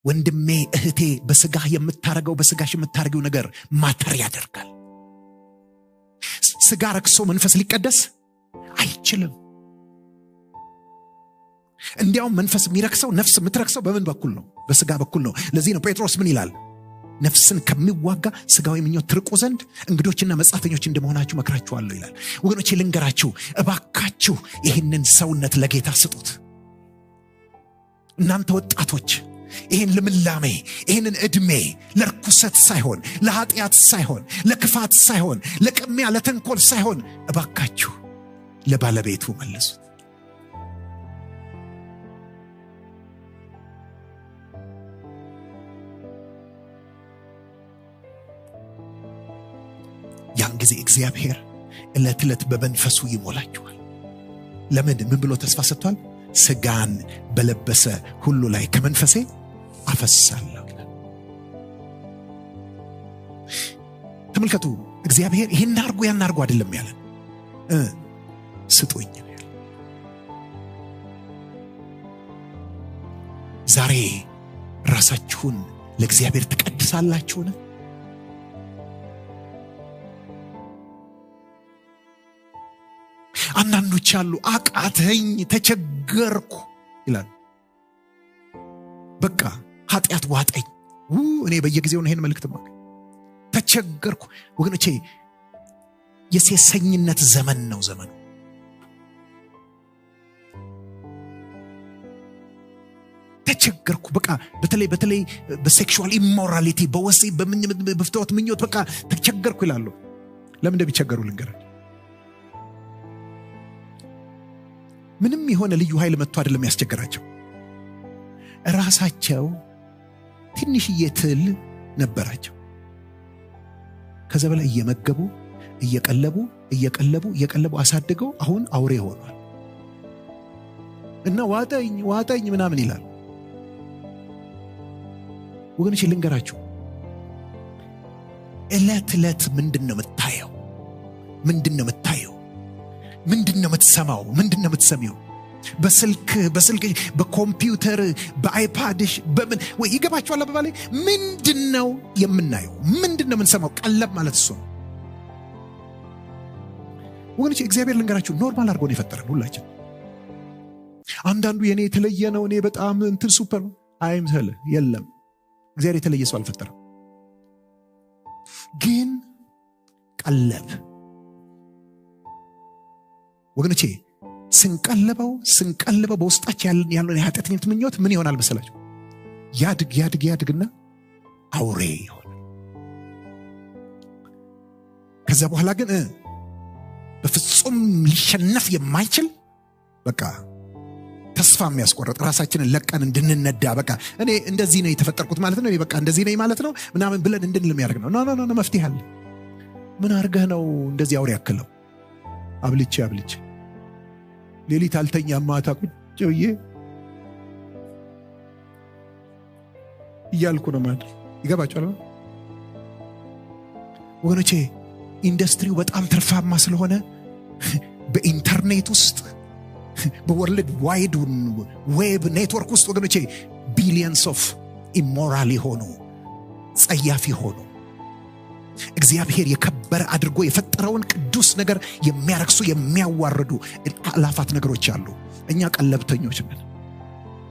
ወንድሜ እህቴ በስጋህ የምታረገው በስጋሽ የምታረገው ነገር ማተር ያደርጋል። ስጋ ረክሶ መንፈስ ሊቀደስ አይችልም። እንዲያውም መንፈስ የሚረክሰው ነፍስ የምትረክሰው በምን በኩል ነው? በስጋ በኩል ነው። ለዚህ ነው ጴጥሮስ ምን ይላል? ነፍስን ከሚዋጋ ስጋዊ ምኞት ትርቁ ዘንድ እንግዶችና መጻተኞች እንደመሆናችሁ መክራችኋለሁ ይላል። ወገኖቼ ልንገራችሁ እባካችሁ ይህንን ሰውነት ለጌታ ስጡት። እናንተ ወጣቶች ይህን ልምላሜ ይህንን ዕድሜ ለርኩሰት ሳይሆን ለኃጢአት ሳይሆን ለክፋት ሳይሆን ለቅሚያ ለተንኮል ሳይሆን እባካችሁ ለባለቤቱ መልሱት። ያን ጊዜ እግዚአብሔር ዕለት ዕለት በመንፈሱ ይሞላችኋል። ለምን? ምን ብሎ ተስፋ ሰጥቷል? ስጋን በለበሰ ሁሉ ላይ ከመንፈሴ አፈሳለሁ ይላል። ተመልከቱ፣ እግዚአብሔር ይሄን አርጉ ያን አርጉ አይደለም ያለን፣ ስጡኝ ነው ያለን። ዛሬ ራሳችሁን ለእግዚአብሔር ትቀድሳላችሁን? አንዳንዶች አሉ አቃተኝ ተቸገርኩ ይላል። በቃ ኃጢአት ዋጠኝ። እኔ በየጊዜው ይሄን መልእክት ማክ ተቸገርኩ። ወገኖቼ የሴሰኝነት ዘመን ነው ዘመኑ። ተቸገርኩ በቃ በተለይ በሴክሹዋል ኢሞራሊቲ በወሲብ በፍትወት ምኞት በቃ ተቸገርኩ ይላሉ። ለምን እንደሚቸገሩ ልንገራችሁ። ምንም የሆነ ልዩ ኃይል መጥቶ አይደለም ያስቸገራቸው። ራሳቸው ትንሽዬ ትል ነበራቸው። ከዛ በላይ እየመገቡ እየቀለቡ አሳድገው አሁን አውሬ ሆኗል እና ዋጠኝ ምናምን ይላል። ወገኖች ልንገራችሁ፣ ዕለት ዕለት ምንድነው የምታየው? ምንድነው የምትሰማው? ምንድነው የምትሰሚው? በስልክ በኮምፒውተር በአይፓድሽ በምን ወይ ይገባችኋል? አባባሌ ምንድነው የምናየው? ምንድነው የምንሰማው? ቀለብ ማለት እሱ ነው። ወገኖች እግዚአብሔር ልንገራችሁ ኖርማል አድርጎ ነው የፈጠረን ሁላችን። አንዳንዱ የኔ የተለየ ነው፣ እኔ በጣም እንትን ሱፐር አይምሰል። የለም እግዚአብሔር የተለየ ሰው አልፈጠረም። ግን ቀለብ ወገኖቼ ስንቀልበው በውስጣችን ያለውን የኃጢአተኝነት ምኞት ምን ይሆናል መሰላችሁ? ያድግና አውሬ ይሆናል። ከዛ በኋላ ግን በፍጹም ሊሸነፍ የማይችል በቃ ተስፋ የሚያስቆርጥ ራሳችንን ለቀን እንድንነዳ በቃ እኔ እንደዚህ ነው የተፈጠርኩት ማለት ነው፣ እኔ በቃ እንደዚህ ነኝ ማለት ነው ምናምን ብለን እንድንል የሚያደርግ ነው። ኖ መፍትሄ አለ። ምን አርገህ ነው እንደዚህ አውሬ ያክለው? አብልቼ ሌሊት አልተኛም፣ ማታ ቁጭ ብዬ እያልኩ ነው ማለት ይገባችኋል ወገኖቼ? ኢንዱስትሪው በጣም ትርፋማ ስለሆነ በኢንተርኔት ውስጥ በወርልድ ዋይድ ዌብ ኔትወርክ ውስጥ ወገኖቼ ቢሊየንስ ኦፍ ኢሞራል ሆኖ ጸያፊ ሆኖ እግዚአብሔር የከበረ አድርጎ የፈጠረውን ቅዱስ ነገር የሚያረክሱ የሚያዋርዱ አላፋት ነገሮች አሉ። እኛ ቀለብተኞች ነን።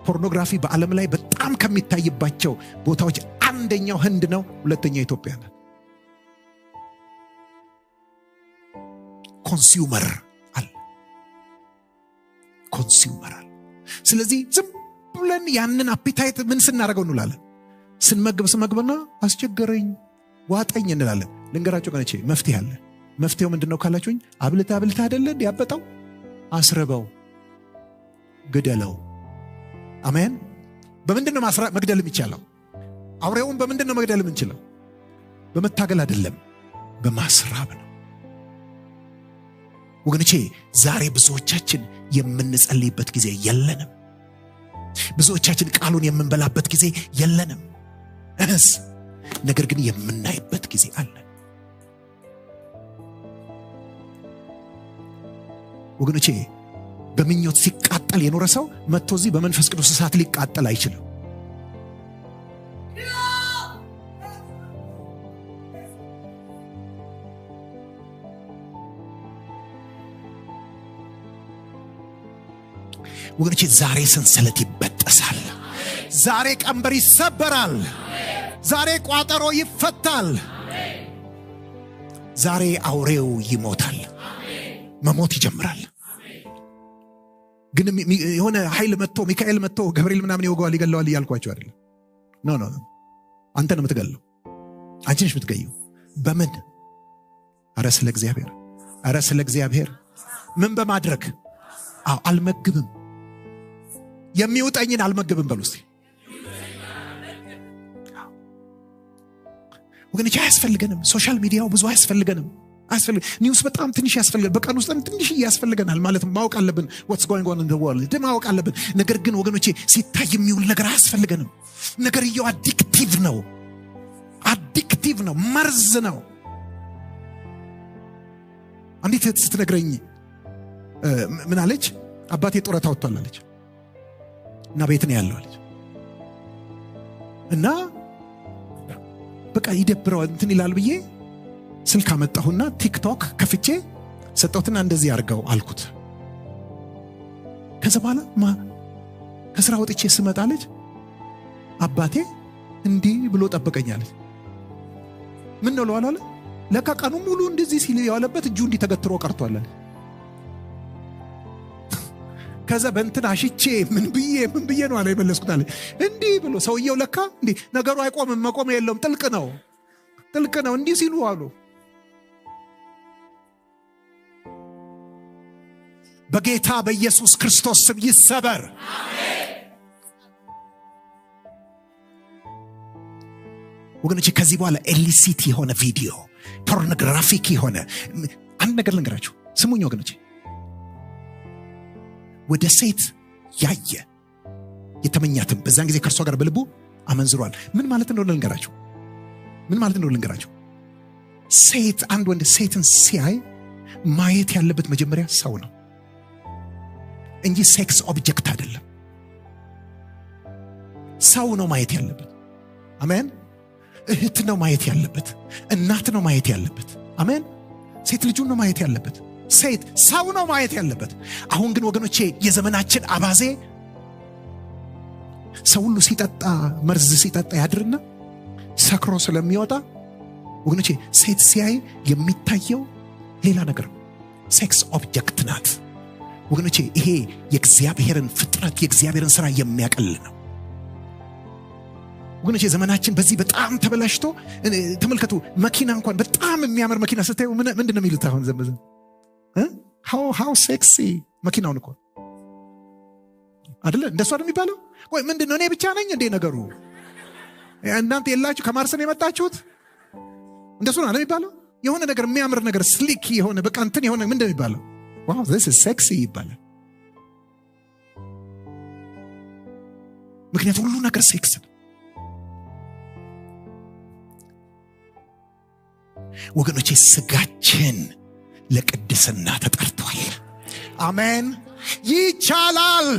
ፖርኖግራፊ በዓለም ላይ በጣም ከሚታይባቸው ቦታዎች አንደኛው ህንድ ነው፣ ሁለተኛው ኢትዮጵያ ነው። ኮንሱመር አለ። ስለዚህ ዝም ብለን ያንን አፒታይት ምን ስናደርገው እንላለን? ስንመግብና አስቸገረኝ ዋጠኝ እንላለን። ልንገራችሁ ቀነቼ መፍትሄ አለ። መፍትሄው ምንድነው ካላችሁኝ፣ አብልታ አይደለ ያበጣው፣ አስረበው፣ ግደለው። አሜን። በምንድነው መግደል የሚቻለው? አውሬውን በምንድነው መግደል የምንችለው? በመታገል አይደለም፣ በማስራብ ነው። ወገኖቼ ዛሬ ብዙዎቻችን የምንጸልይበት ጊዜ የለንም። ብዙዎቻችን ቃሉን የምንበላበት ጊዜ የለንም። ነገር ግን የምናይበት ጊዜ አለ። ወገኖቼ በምኞት ሲቃጠል የኖረ ሰው መጥቶ እዚህ በመንፈስ ቅዱስ እሳት ሊቃጠል አይችልም። ወገኖቼ ዛሬ ሰንሰለት ይበጠሳል። ዛሬ ቀንበር ይሰበራል። ዛሬ ቋጠሮ ይፈታል። ዛሬ አውሬው ይሞታል። መሞት ይጀምራል። ግን የሆነ ኃይል መጥቶ ሚካኤል መጥቶ ገብርኤል ምናምን ይወጋዋል ይገለዋል እያልኳቸው አይደለም። ኖ አንተ ነው የምትገለው። አንቺ ነሽ የምትገየው። በምን? ኧረ ስለ እግዚአብሔር ምን በማድረግ? አልመግብም፣ የሚውጠኝን አልመግብም በሉ እስቲ። ወገኖች አያስፈልገንም። ሶሻል ሚዲያው ብዙ አያስፈልገንም። ኒውስ በጣም ትንሽ ያስፈልገናል። በቀን ውስጥ ትንሽ ያስፈልገናል ማለት ማወቅ አለብን። what's going on in the world ማወቅ አለብን። ነገር ግን ወገኖቼ ሲታይ የሚውል ነገር አያስፈልገንም። ነገርየው አዲክቲቭ ነው፣ መርዝ ነው። አንዲት ስትነግረኝ ምን አለች? አባቴ ጡረታ ወጥቷል አለች እና ቤት ነው ያለው አለች እና በቃ ይደብረዋል እንትን ይላል ብዬ ስልክ አመጣሁና ቲክቶክ ከፍቼ ሰጠሁትና እንደዚህ አድርገው አልኩት። ከዛ በኋላ ከስራ ወጥቼ ስመጣለች አባቴ እንዲህ ብሎ ጠበቀኛለች። ምን ነው ለዋላለ? ለካ ቀኑ ሙሉ እንደዚህ ሲል ያለበት እጁ እንዲህ ተገትሮ ቀርቷል። ከዛ በእንትን አሽቼ ምን ብዬ ነው አለ የመለስኩት አለ። እንዲህ ብሎ ሰውየው ለካ እንዲህ ነገሩ አይቆምም፣ መቆም የለውም፣ ጥልቅ ነው እንዲህ ሲሉ አሉ። በጌታ በኢየሱስ ክርስቶስ ስም ይሰበር። አሜን። ወገኖቼ ከዚህ በኋላ ኤሊሲቲ የሆነ ቪዲዮ፣ ፖርኖግራፊክ የሆነ አንድ ነገር ልንገራችሁ። ስሙኝ ወገኖቼ፣ ወደ ሴት ያየ የተመኛትም በዛን ጊዜ ከእርሷ ጋር በልቡ አመንዝሯል። ምን ማለት እንደሆነ ልንገራችሁ። ሴት አንድ ወንድ ሴትን ሲያይ ማየት ያለበት መጀመሪያ ሰው ነው እንጂ ሴክስ ኦብጀክት አይደለም። ሰው ነው ማየት ያለበት። አሜን። እህት ነው ማየት ያለበት። እናት ነው ማየት ያለበት። አሜን። ሴት ልጁን ነው ማየት ያለበት። ሴት ሰው ነው ማየት ያለበት። አሁን ግን ወገኖቼ የዘመናችን አባዜ ሰው ሁሉ ሲጠጣ መርዝ ሲጠጣ ያድርና ሰክሮ ስለሚወጣ ወገኖቼ ሴት ሲያይ የሚታየው ሌላ ነገር ነው። ሴክስ ኦብጀክት ናት። ወገኖቼ ይሄ የእግዚአብሔርን ፍጥረት የእግዚአብሔርን ሥራ የሚያቀል ነው። ወገኖቼ ዘመናችን በዚህ በጣም ተበላሽቶ ተመልከቱ። መኪና እንኳን በጣም የሚያምር መኪና ስታዩ ምንድነው የሚሉት? አሁን ዘመዘም how sexy መኪናውን እኮ አይደለ? እንደሱ አይደል የሚባለው? ወይ ምንድነው እኔ ብቻ ነኝ እንዴ ነገሩ? እናንተ የላችሁ ከማርሰን የመጣችሁት? እንደሱ ነው አይደል የሚባለው? የሆነ ነገር የሚያምር ነገር ስሊክ የሆነ በቃ እንትን የሆነ ምንድነው የሚባለው? wow this is sexy ይባላል። ምክንያቱም ሁሉ ነገር ሴክስ ነው። ወገኖቼ ስጋችን ለቅድስና ተጠርቷል። አሜን። ይቻላል።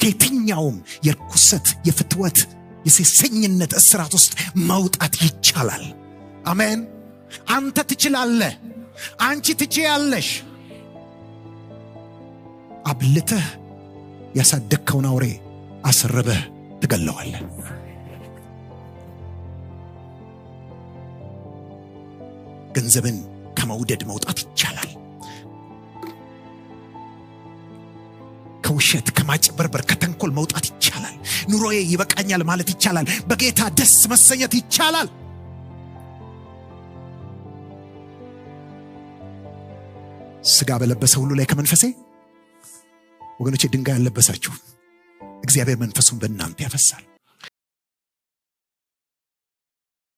ከየትኛውም የርኩሰት የፍትወት የሴሰኝነት እስራት ውስጥ መውጣት ይቻላል። አሜን። አንተ ትችላለህ። አንቺ ትችያለሽ። አብልተህ ያሳደግከውን አውሬ አስርበህ ትገለዋለህ። ገንዘብን ከመውደድ መውጣት ይቻላል። ከውሸት ከማጭበርበር ከተንኮል መውጣት ይቻላል። ኑሮዬ ይበቃኛል ማለት ይቻላል። በጌታ ደስ መሰኘት ይቻላል። ስጋ በለበሰ ሁሉ ላይ ከመንፈሴ ወገኖቼ ድንጋይ ያለበሳችሁ እግዚአብሔር መንፈሱን በእናንተ ያፈሳል።